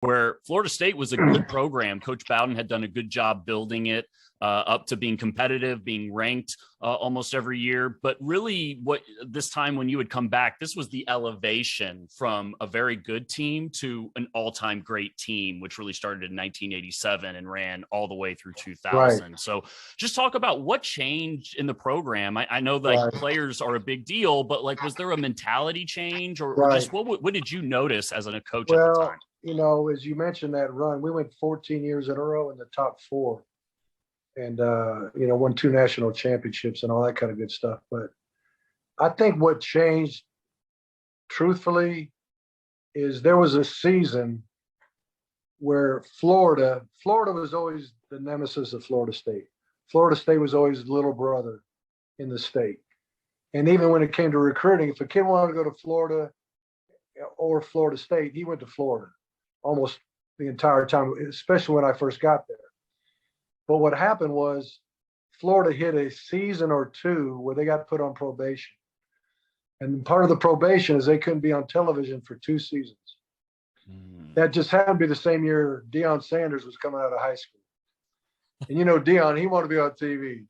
where Florida State was a good program. Coach Bowden had done a good job building it up to being competitive, being ranked almost every year. But really, what this time when you would come back, this was the elevation from a very good team to an all-time great team, which really started in 1987 and ran all the way through 2000. Right. So just talk about what changed in the program. I know that players are a big deal, but like, was there a mentality change or just what did you notice as a coach at the time? You know, as you mentioned that run, we went 14 years in a row in the top 4 and, you know, won 2 national championships and all that kind of good stuff. But I think what changed, truthfully, is there was a season where Florida was always the nemesis of Florida State. Florida State was always the little brother in the state. And even when it came to recruiting, if a kid wanted to go to Florida or Florida State, he went to Florida almost the entire time, especially when I first got there. But what happened was Florida hit a season or 2 where they got put on probation. And part of the probation is they couldn't be on television for 2 seasons. That just happened to be the same year Deion Sanders was coming out of high school. And you know, Deion, he wanted to be on TV.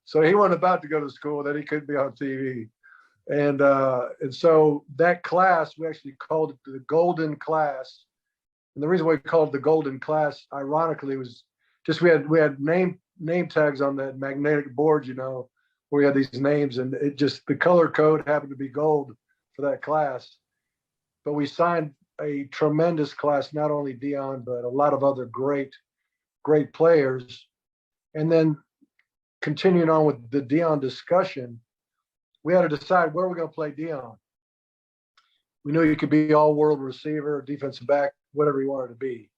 So he wasn't about to go to school that he couldn't be on TV. And so that class, we actually called it the Golden Class. And the reason why we called it the Golden Class, ironically, was just we had name tags on that magnetic board, you know, where we had these names, and it just, the color code happened to be gold for that class. But we signed a tremendous class, not only Deion, but a lot of other great players. And then continuing on with the Deion discussion, we had to decide where we're going to play Deion. We knew you could be all-world receiver, defensive back, whatever you wanted to be.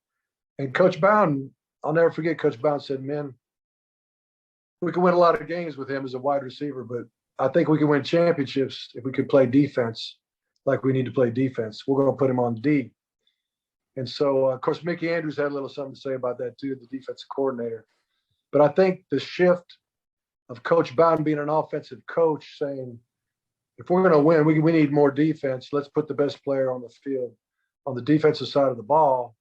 And Coach Bowden, I'll never forget, Coach Bowden said, "Man, we can win a lot of games with him as a wide receiver, but I think we can win championships if we could play defense like we need to play defense. We're going to put him on D." And so, of course, Mickey Andrews had a little something to say about that too, the defensive coordinator. But I think the shift of Coach Bowden being an offensive coach, saying, if we're going to win, we need more defense. Let's put the best player on the field on the defensive side of the ball.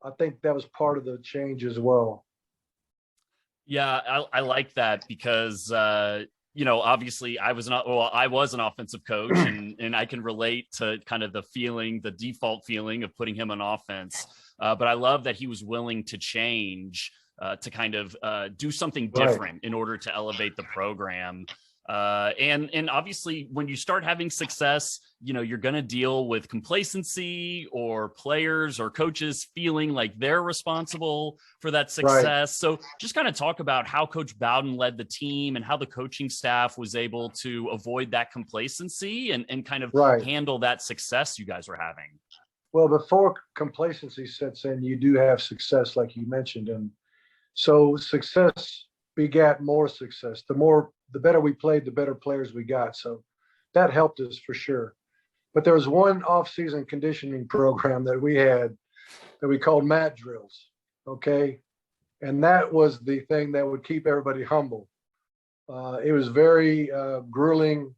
I think that was part of the change as well. Yeah, I like that because, you know, obviously I was an offensive coach and I can relate to kind of the default feeling of putting him on offense. But I love that he was willing to change to kind of do something different in order to elevate the program. And obviously when you start having success, you know, you're going to deal with complacency or players or coaches feeling like they're responsible for that success. Right. So just kind of talk about how Coach Bowden led the team and how the coaching staff was able to avoid that complacency and kind of handle that success you guys were having. Well, before complacency sets in, you do have success, like you mentioned. And so success begat more success. The better we played, the better players we got. So that helped us for sure. But there was one off-season conditioning program that we had that we called mat drills, okay? And that was the thing that would keep everybody humble. It was very grueling,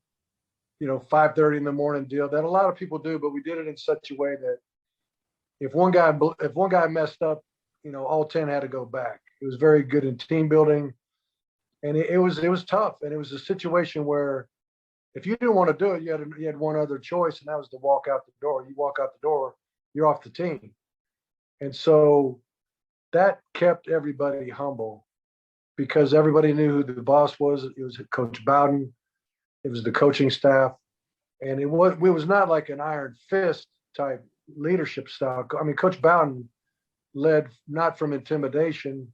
you know, 5:30 in the morning deal that a lot of people do, but we did it in such a way that if one guy messed up, you know, all 10 had to go back. It was very good in team building. And it was tough. And it was a situation where if you didn't want to do it, you had one other choice, and that was to walk out the door. You walk out the door, you're off the team. And so that kept everybody humble because everybody knew who the boss was. It was Coach Bowden. It was the coaching staff. And it was not like an iron fist type leadership style. I mean, Coach Bowden led not from intimidation,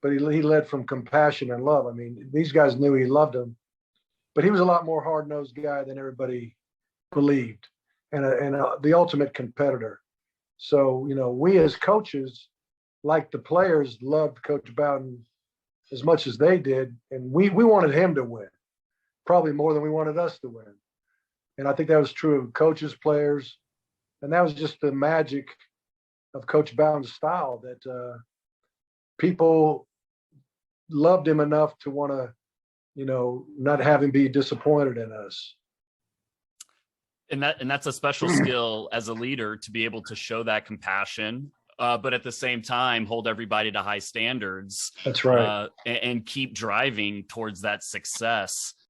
but he led from compassion and love. I mean, these guys knew he loved them, but he was a lot more hard-nosed guy than everybody believed, and the ultimate competitor. So, you know, we as coaches, like the players, loved Coach Bowden as much as they did, and we wanted him to win, probably more than we wanted us to win. And I think that was true of coaches, players, and that was just the magic of Coach Bowden's style that people loved him enough to want to, you know, not have him be disappointed in us. And that's a special skill as a leader, to be able to show that compassion but at the same time, hold everybody to high standards. That's right. And keep driving towards that success.